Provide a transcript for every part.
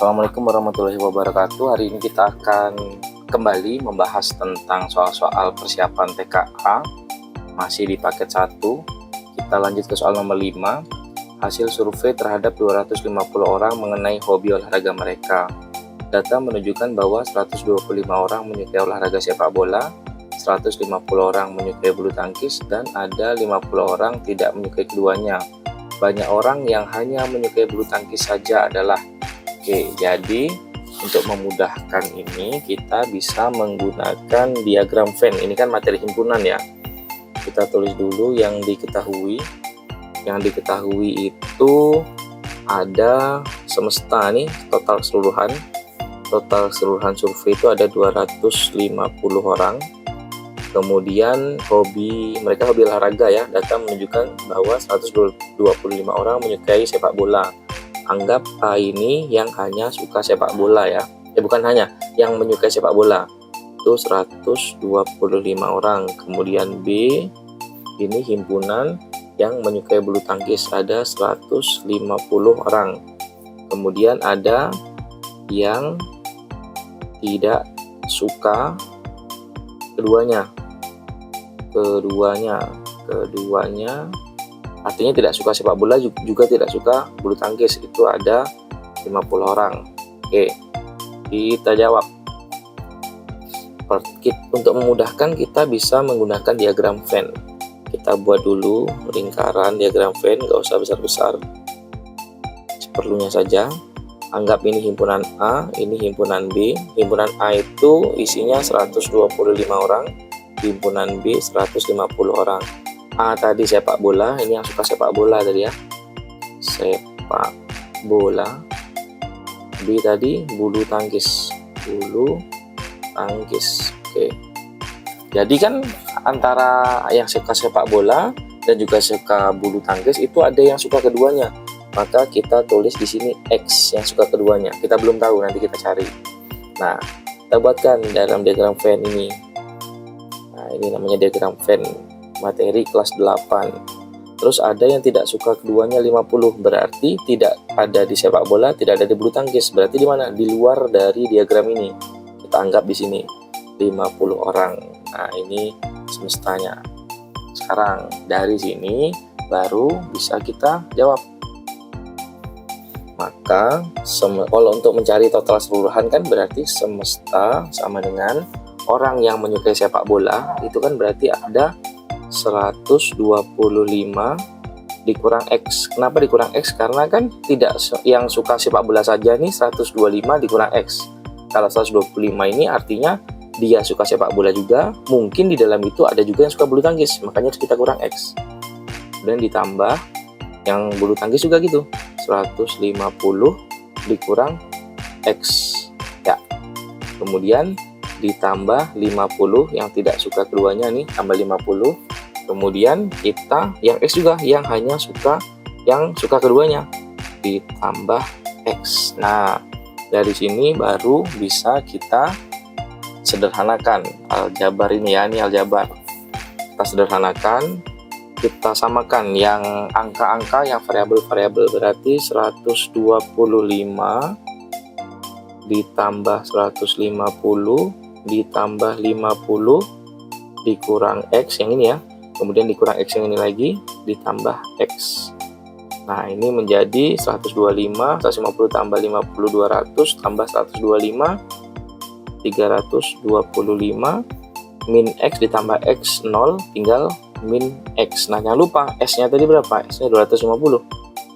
Assalamualaikum warahmatullahi wabarakatuh. Hari ini kita akan kembali membahas tentang soal-soal persiapan TKA masih di paket 1. Kita lanjut ke soal nomor 5. Hasil survei terhadap 250 orang mengenai hobi olahraga mereka. Data menunjukkan bahwa 125 orang menyukai olahraga sepak bola, 150 orang menyukai bulu tangkis, dan ada 50 orang tidak menyukai keduanya. Banyak orang yang hanya menyukai bulu tangkis saja adalah. Oke, jadi untuk memudahkan ini kita bisa menggunakan diagram Venn. Ini kan materi himpunan ya. Kita tulis dulu yang diketahui. Yang diketahui itu ada semesta nih, total keseluruhan survei itu ada 250 orang. Kemudian mereka hobi olahraga ya. Data menunjukkan bahwa 125 orang menyukai sepak bola. Anggap A ini yang hanya suka sepak bola ya. Bukan hanya, yang menyukai sepak bola. Itu 125 orang. Kemudian B ini himpunan yang menyukai bulu tangkis, ada 150 orang. Kemudian ada yang tidak suka keduanya artinya tidak suka sepak bola juga tidak suka bulu tangkis, itu ada 50 orang. Oke, kita jawab. Untuk memudahkan kita bisa menggunakan diagram Venn. Kita buat dulu lingkaran diagram Venn, nggak usah besar-besar, seperlunya saja. Anggap ini himpunan A, ini himpunan B. Himpunan A itu isinya 125 orang, himpunan B 150 orang. A tadi sepak bola, ini yang suka sepak bola tadi ya, sepak bola. B tadi bulu tangkis. Oke, jadi kan antara yang suka sepak bola dan juga suka bulu tangkis itu ada yang suka keduanya, maka kita tulis di sini X yang suka keduanya. Kita belum tahu, nanti kita cari. Nah, kita buatkan dalam diagram Venn ini. Nah, ini namanya diagram Venn materi kelas 8. Terus ada yang tidak suka keduanya 50, berarti tidak ada di sepak bola, tidak ada di bulu tangkis. Berarti di mana? Di luar dari diagram ini. Kita anggap di sini 50 orang. Nah, ini semestanya. Sekarang dari sini baru bisa kita jawab. Maka kalau untuk mencari total keseluruhan kan berarti semesta sama dengan orang yang menyukai sepak bola, itu kan berarti ada 125 dikurang X. Kenapa dikurang X? Karena kan tidak yang suka sepak bola saja nih 125 dikurang X. Kalau 125 ini artinya dia suka sepak bola juga, mungkin di dalam itu ada juga yang suka bulu tangkis, makanya kita kurang X. Dan ditambah yang bulu tangkis juga gitu, 150 dikurang X ya. Kemudian ditambah 50 yang tidak suka keduanya nih, tambah 50. Kemudian kita yang X juga yang hanya suka yang suka keduanya, ditambah X. Nah, dari sini baru bisa kita sederhanakan aljabar ini ya, ini aljabar. Kita sederhanakan, kita samakan yang angka-angka, yang variabel-variabel, berarti 125 ditambah 150 ditambah 50 dikurang X yang ini ya, kemudian dikurang X yang ini lagi, ditambah X. Nah, ini menjadi 125, 150 tambah 50, 200, tambah 125, 325, min X ditambah X 0, tinggal min X. Nah, jangan lupa S-nya tadi berapa? S-nya 250.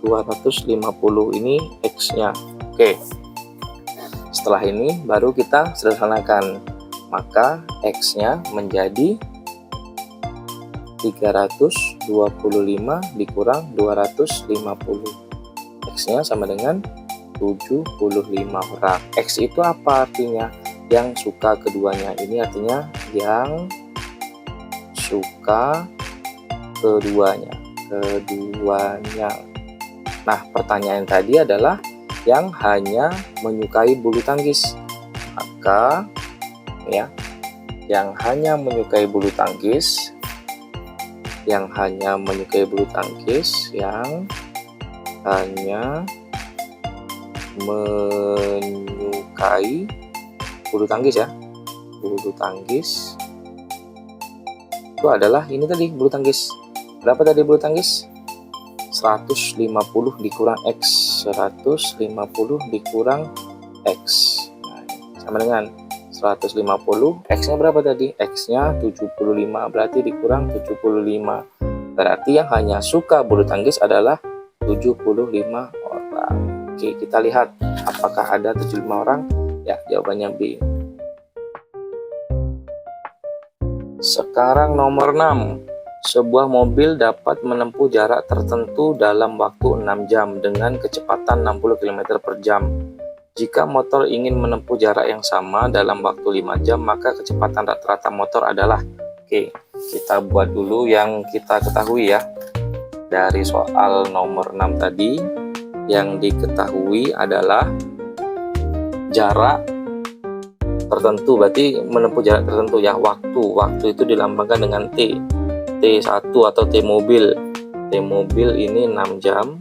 250 ini X-nya. Oke. Setelah ini baru kita sederhanakan. Maka X-nya menjadi 325 dikurang 250. X-nya sama dengan 75 orang. X itu apa artinya? Yang suka keduanya. Ini artinya yang suka keduanya. Nah, pertanyaan tadi adalah yang hanya menyukai bulu tangkis. Maka ya, yang hanya menyukai bulu tangkis, yang hanya menyukai bulu tangkis ya. Bulu tangkis itu adalah ini tadi, bulu tangkis. Berapa tadi bulu tangkis? 150 dikurang X. 150 dikurang X. Nah, sama dengan 150. X-nya berapa tadi? X-nya 75. Berarti dikurang 75. Berarti yang hanya suka bulu tangkis adalah 75 orang. Oke, kita lihat apakah ada 75 orang? Ya, jawabannya B. Sekarang nomor 6. Sebuah mobil dapat menempuh jarak tertentu dalam waktu 6 jam dengan kecepatan 60 km per jam. Jika motor ingin menempuh jarak yang sama dalam waktu 5 jam, maka kecepatan rata-rata motor adalah. Oke, kita buat dulu yang kita ketahui ya. Dari soal nomor 6 tadi, yang diketahui adalah jarak tertentu, berarti menempuh jarak tertentu ya. Waktu itu dilambangkan dengan T. T1 atau T mobil. T mobil ini 6 jam.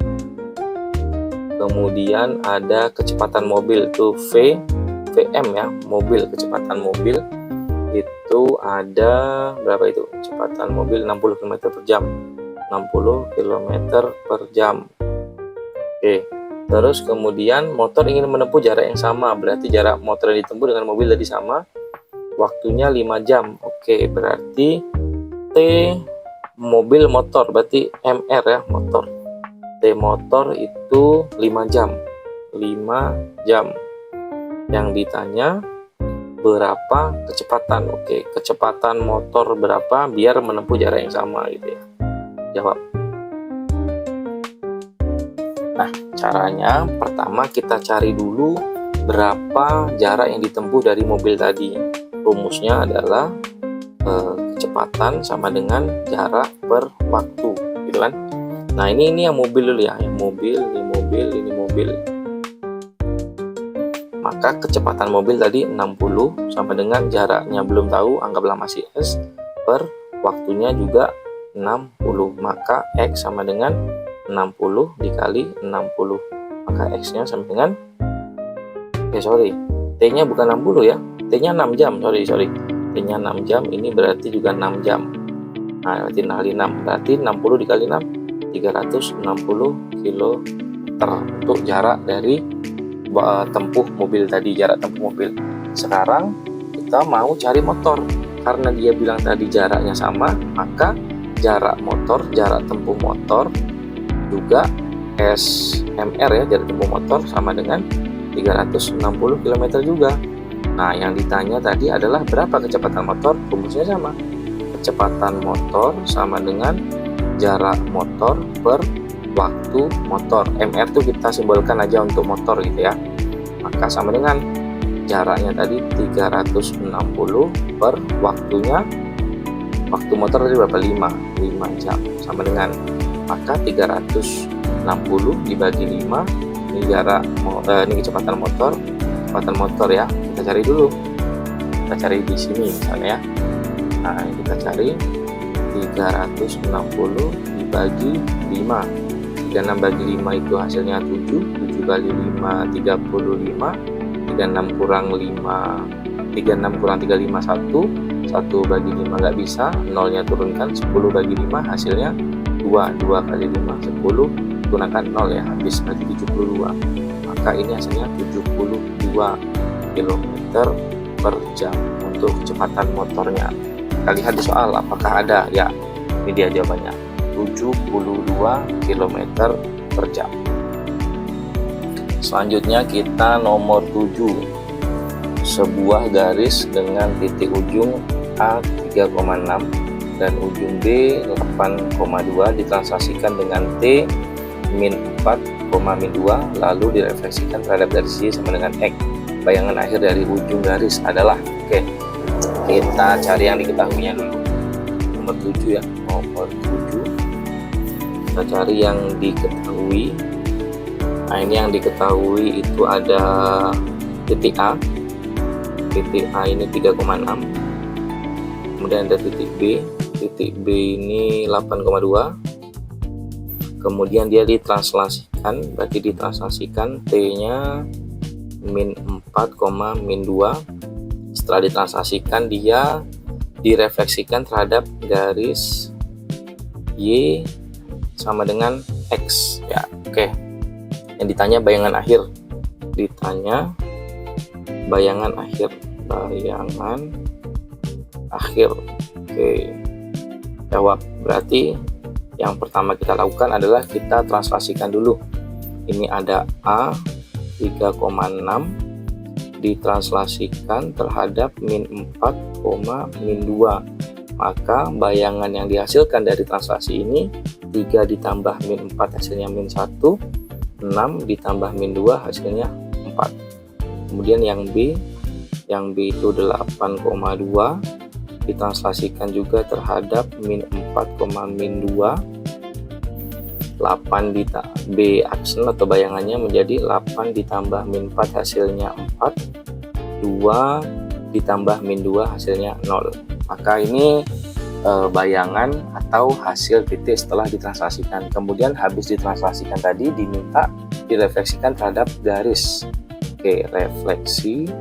Kemudian ada kecepatan mobil itu VM ya, mobil, kecepatan mobil itu ada berapa itu? Kecepatan mobil 60 km per jam. 60 km per jam. Oke. Terus kemudian motor ingin menempuh jarak yang sama, berarti jarak motor yang ditempuh dengan mobil tadi sama. Waktunya 5 jam. Oke, berarti T mobil motor berarti MR ya, motor. T motor itu 5 jam. 5 jam. Yang ditanya berapa kecepatan? Oke, kecepatan motor berapa biar menempuh jarak yang sama gitu ya. Jawab. Nah, caranya pertama kita cari dulu berapa jarak yang ditempuh dari mobil tadi. Rumusnya adalah kecepatan sama dengan jarak per waktu, gitu kan? Nah, ini yang mobil dulu ya, yang mobil, ini mobil. Maka kecepatan mobil tadi 60 sama dengan jaraknya belum tahu, anggaplah masih S, per waktunya juga 60. Maka X sama dengan 60 dikali 60. Maka X-nya sama dengan T-nya bukan 60 ya. T-nya 6 jam, sorry. T-nya 6 jam, ini berarti juga 6 jam. Nah, berarti kali 6. Berarti 60 dikali 6, 360 km untuk jarak dari tempuh mobil tadi, jarak tempuh mobil. Sekarang kita mau cari motor. Karena dia bilang tadi jaraknya sama, maka jarak motor, jarak tempuh motor juga SMR ya, jarak tempuh motor sama dengan 360 km juga. Nah, yang ditanya tadi adalah berapa kecepatan motor? Rumusnya sama. Kecepatan motor sama dengan jarak motor per waktu motor. MR itu kita simbolkan aja untuk motor gitu ya. Maka sama dengan jaraknya tadi 360 per waktunya. Waktu motor tadi berapa? 5 jam. Sama dengan, maka 360 dibagi 5, ini jarak, ini kecepatan motor. Kecepatan motor ya, kita cari dulu. Kita cari di sini misalnya ya. Nah, kita cari 360 dibagi 5. 36 bagi 5 itu hasilnya 7. 7 kali 5 35. 36 kurang 5, 36 kurang 35 1. 1 bagi 5 nggak bisa, nolnya turunkan. 10 bagi 5 hasilnya 2. 2 kali 5 10, gunakan 0 ya, habis berarti 72. Maka ini hasilnya 72 km per jam untuk kecepatan motornya. Kita lihat di soal apakah ada. Ya, ini dia jawabannya, 72 km per jam. Selanjutnya kita nomor 7. Sebuah garis dengan titik ujung A 3,6 dan ujung B 8,2 ditranslasikan dengan T min 4,2 lalu direfleksikan terhadap garis Y sama dengan X. Bayangan akhir dari ujung garis adalah. Oke, kita cari yang diketahuinya dulu. Nomor 7 ya, nomor 7 kita cari yang diketahui. Nah, ini yang diketahui itu ada titik A. Titik A ini 3,6. Kemudian ada titik B. Titik B ini 8,2. Kemudian dia ditranslasikan ditranslasikan, berarti ditranslasikan T-nya min 4, min 2. Setelah ditranslasikan, dia direfleksikan terhadap garis Y sama dengan X ya. Oke, yang ditanya bayangan akhir, Oke, jawab. Berarti yang pertama kita lakukan adalah kita translasikan dulu. Ini ada A 3,6 ditranslasikan terhadap min 4, min 2. Maka bayangan yang dihasilkan dari translasi ini 3 ditambah min 4 hasilnya min 1, 6 ditambah min 2 hasilnya 4. Kemudian yang B itu 8,2 ditranslasikan juga terhadap min 4, min 2. 8 B aksen atau bayangannya menjadi 8 ditambah min 4 hasilnya 4, 2 ditambah min 2 hasilnya 0. Maka ini bayangan atau hasil titik setelah ditranslasikan. Kemudian habis ditranslasikan tadi diminta direfleksikan terhadap garis. Oke, refleksi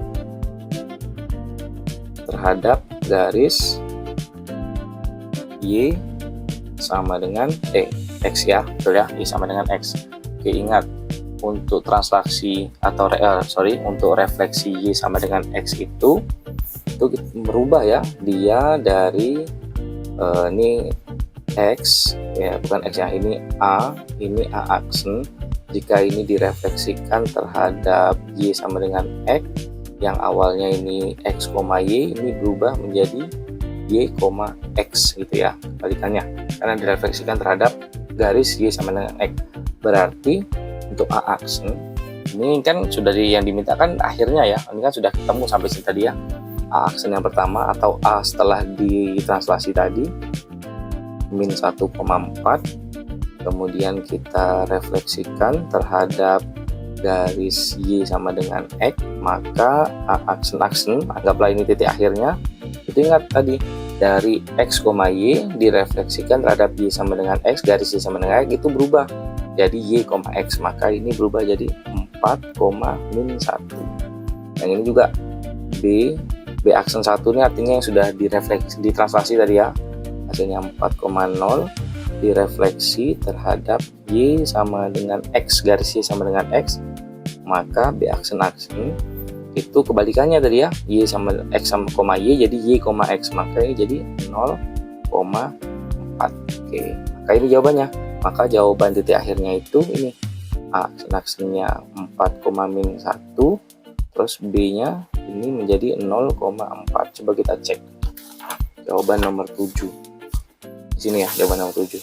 terhadap garis Y sama dengan X ya, betul ya, Y sama dengan X. Oke, ingat untuk translasi atau untuk refleksi Y sama dengan X itu berubah ya, dia dari ini X ya, bukan X ya, ini A aksen. Jika ini direfleksikan terhadap Y sama dengan X, yang awalnya ini X, Y, ini berubah menjadi Y, X gitu ya, kebalikannya, karena direfleksikan terhadap garis Y sama dengan X. Berarti untuk A aksen ini kan sudah yang dimintakan akhirnya ya, ini kan sudah ketemu sampai sini tadi ya. A aksen yang pertama atau A setelah ditranslasi tadi min 1,4, kemudian kita refleksikan terhadap garis Y sama dengan X, maka A aksen, anggaplah ini titik akhirnya, itu ingat tadi dari X, Y direfleksikan terhadap Y sama dengan X, garis Y sama dengan X itu berubah jadi Y, X, maka ini berubah jadi 4, min 1. Yang ini juga B aksen 1 ini artinya yang sudah ditranslasi tadi ya, hasilnya 4,0 direfleksi terhadap Y sama dengan X, garis Y sama dengan X, maka B aksen itu kebalikannya tadi ya, Y sama X sama Y jadi Y, X, maka ini jadi 0,4. Oke, maka ini jawabannya. Maka jawaban titik akhirnya itu ini A aksennya 4, min 1, terus B nya ini menjadi 0,4. Coba kita cek jawaban nomor 7 di sini ya, jawaban nomor 7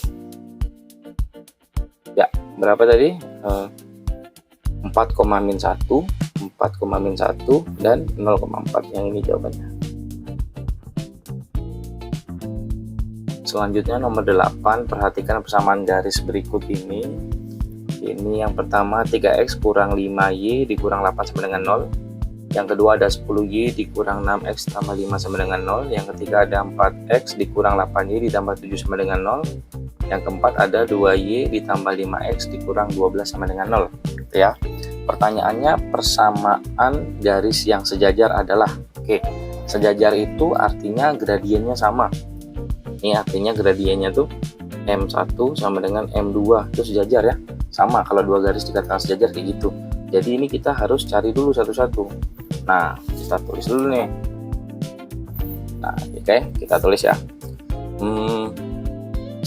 ya, berapa tadi? 4, min 1, dan 0,4. Yang ini jawabannya. Selanjutnya nomor 8, perhatikan persamaan garis berikut ini. Ini yang pertama 3x kurang 5y dikurang 8 sama dengan 0. Yang kedua ada 10y dikurang 6x tambah 5 sama dengan 0. Yang ketiga ada 4x dikurang 8y ditambah 7 sama dengan 0. Yang keempat ada 2y ditambah 5x dikurang 12 sama dengan 0. Gitu ya. Pertanyaannya persamaan garis yang sejajar adalah, oke, sejajar itu artinya gradiennya sama. Ini artinya gradiennya tuh M1 sama dengan M2 itu sejajar ya, sama kalau dua garis dikatakan sejajar kayak gitu. Jadi ini kita harus cari dulu satu-satu. Nah, kita tulis dulu nih. Nah, oke, kita tulis ya.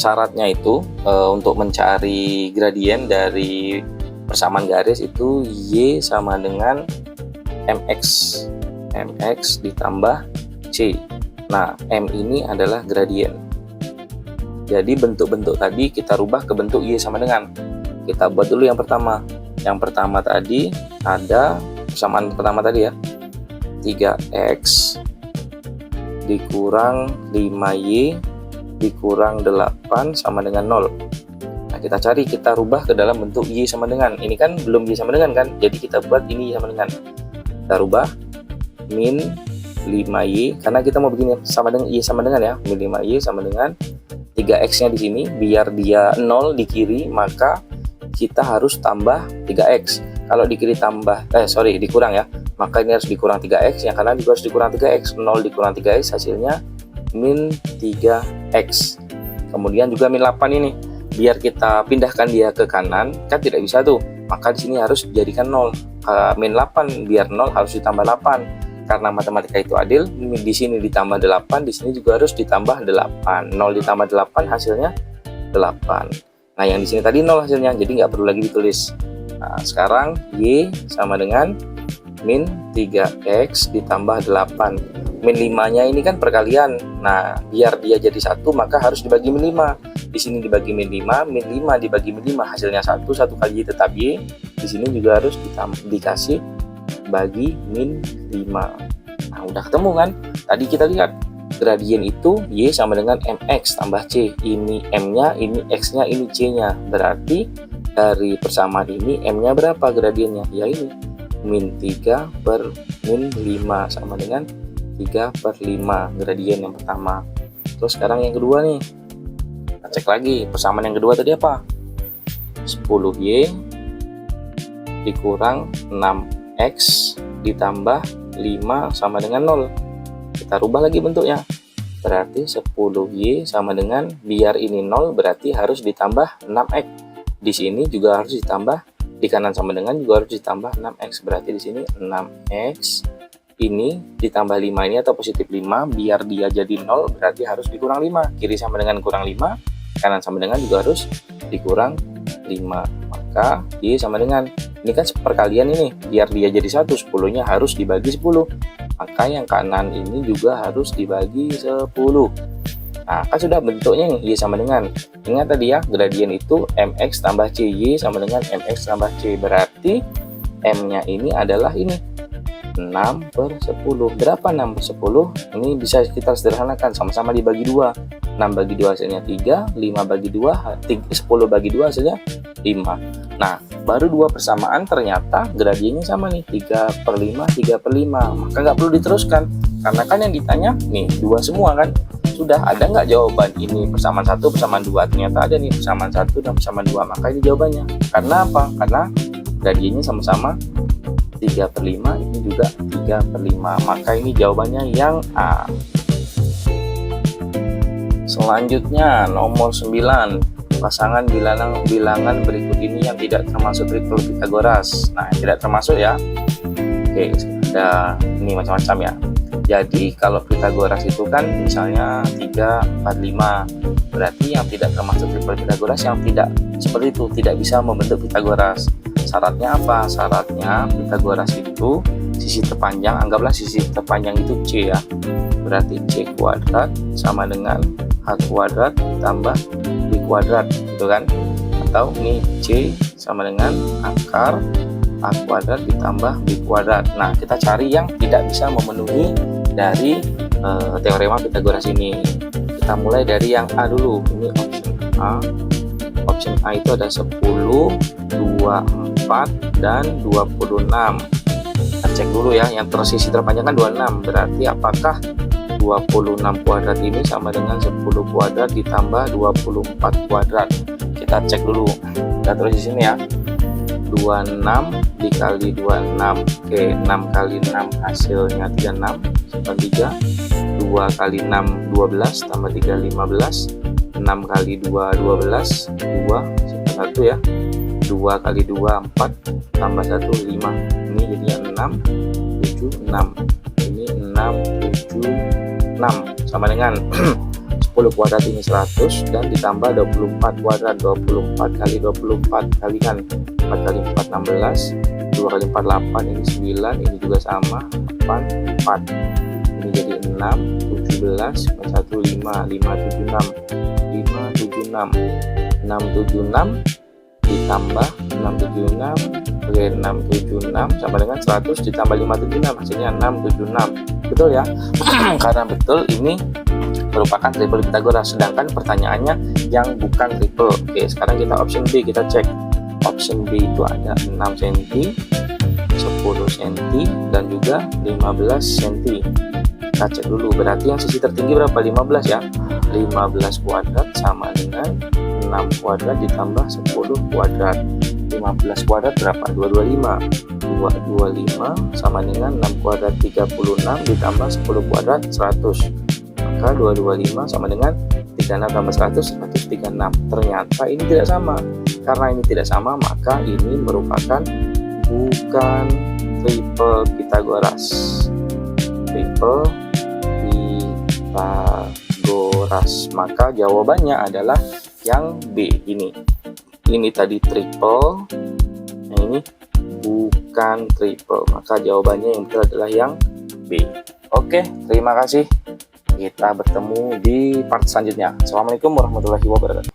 Syaratnya itu untuk mencari gradien dari persamaan garis itu Y sama dengan MX ditambah C. Nah, M ini adalah gradien. Jadi bentuk-bentuk tadi kita rubah ke bentuk Y sama dengan. Kita buat dulu yang pertama. Yang pertama tadi ada persamaan pertama tadi ya, 3x dikurang 5y dikurang 8 sama dengan 0. Nah, kita cari, kita rubah ke dalam bentuk Y sama dengan. Ini kan belum Y sama dengan kan, jadi kita buat ini Y sama dengan. Kita rubah min 5y, karena kita mau begini sama dengan Y sama dengan ya, min 5y sama dengan 3x nya di sini, biar dia 0 di kiri, maka kita harus tambah 3x. Kalau di kiri dikurang ya, maka ini harus dikurang 3x, yang kanan juga harus dikurang 3x. 0 dikurang 3x hasilnya min 3x. Kemudian juga min 8 ini, biar kita pindahkan dia ke kanan, kan tidak bisa tuh, maka di sini harus dijadikan 0. Min 8 biar 0 harus ditambah 8. Karena matematika itu adil, di sini ditambah 8, di sini juga harus ditambah 8. 0 ditambah 8 hasilnya 8. Nah, yang di sini tadi 0 hasilnya, jadi nggak perlu lagi ditulis. Nah, sekarang Y sama dengan min 3x ditambah 8. Min 5-nya ini kan perkalian. Nah, biar dia jadi 1, maka harus dibagi min 5. Di sini dibagi min 5, min 5 dibagi min 5 hasilnya 1, 1 kali Y tetap Y. Di sini juga harus dikasih bagi min 5. Nah, udah ketemu kan? Tadi kita lihat gradien itu Y sama dengan mx tambah C. Ini m-nya, ini x-nya, ini c-nya. Berarti dari persamaan ini m-nya berapa gradiennya? Ya ini min 3 per min 5 sama dengan 3/5 gradien yang pertama. Terus sekarang yang kedua nih, kita cek lagi persamaan yang kedua tadi apa? 10y dikurang 6x ditambah 5 sama dengan 0. Kita rubah lagi bentuknya, berarti 10y sama dengan, biar ini 0 berarti harus ditambah 6x. Di sini juga harus ditambah, di kanan sama dengan juga harus ditambah 6x. Berarti di sini 6x ini ditambah 5 ini atau positif 5, biar dia jadi 0 berarti harus dikurang 5. Kiri sama dengan kurang 5, kanan sama dengan juga harus dikurang 5. Maka Y sama dengan, ini kan perkalian ini, biar dia jadi 1, 10-nya harus dibagi 10. Maka yang kanan ini juga harus dibagi 10. Nah, kan sudah bentuknya nih, Y sama dengan. Ingat tadi ya, gradien itu mx tambah c, Y sama dengan mx tambah c. Berarti m-nya ini adalah ini, 6/10. Berapa 6/10? Ini bisa kita sederhanakan, sama-sama dibagi 2. 6 bagi 2 hasilnya 3, 5 bagi 2, 10 bagi 2 hasilnya 5. Nah, baru dua persamaan ternyata gradiennya sama nih, 3/5, 3/5. Maka nggak perlu diteruskan, karena kan yang ditanya nih 2 semua kan. Sudah ada nggak jawaban ini persamaan 1, persamaan 2? Ternyata ada nih persamaan 1 dan persamaan 2, maka ini jawabannya. Karena apa? Karena gradiennya sama-sama 3/5, ini juga 3/5. Maka ini jawabannya yang A. Selanjutnya nomor 9, pasangan bilangan berikut ini yang tidak termasuk triple Pythagoras. Nah, tidak termasuk ya. Oke, ada ini macam-macam ya. Jadi kalau Pythagoras itu kan misalnya 3, 4, 5. Berarti yang tidak termasuk triple Pythagoras yang tidak seperti itu, tidak bisa membentuk Pythagoras. Syaratnya apa? Syaratnya Pythagoras itu sisi terpanjang, anggaplah sisi terpanjang itu C ya. Berarti C kuadrat sama dengan H kuadrat ditambah B kuadrat, gitu kan? Atau ini C sama dengan akar A kuadrat ditambah B kuadrat. Nah, kita cari yang tidak bisa memenuhi dari teorema Pythagoras ini. Kita mulai dari yang A dulu. Ini option A. Option A itu ada 10, 24, dan 26. Kita cek dulu ya, yang tersisi terpanjang kan 26. Berarti apakah 26 kuadrat ini sama dengan 10 kuadrat ditambah 24 kuadrat? Kita cek dulu. Kita terus di sini ya. 26 dikali 26. Oke, 6 kali 6 hasilnya 36 sama 3. 2 kali 6 12 tambah 3 15. 6 kali 2 12, 2 sama 1 ya. 2 kali 2 4 tambah 1 5. Ini jadinya 6 7 6. Ini 6 7 6 sama dengan 10 kuadrat ini 100 dan ditambah 24 kuadrat. 24 kali 24 kalikan 4 kali 4 16, 2 kali 4 8, ini 9, ini juga sama 8 4. Ini jadi 6 17 1 5 5 7 6 5 7 6 6 7 6 ditambah 6 7 6, oke, 6 7 6 sama dengan 100 ditambah 5 7 6 hasilnya 6 7 6. Betul ya? Karena betul ini merupakan triple Pythagoras, sedangkan pertanyaannya yang bukan triple. Oke, sekarang kita option B, kita cek. Option B itu ada 6 cm, 10 cm, dan juga 15 cm. Kita cek dulu, berarti yang sisi tertinggi berapa? 15 ya. 15 kuadrat sama dengan 6 6 kuadrat ditambah 10 kuadrat. 15 kuadrat berapa? 225. 225 sama dengan 6 kuadrat 36 ditambah 10 kuadrat 100. Maka 225 sama dengan 36 tambah 100, 136. Ternyata ini tidak sama. Karena ini tidak sama, maka ini merupakan bukan triple Pythagoras. Triple Pythagoras. Maka jawabannya adalah yang B ini. Ini tadi triple, yang ini bukan triple. Maka jawabannya yang betul adalah yang B. Oke, terima kasih. Kita bertemu di part selanjutnya. Assalamualaikum warahmatullahi wabarakatuh.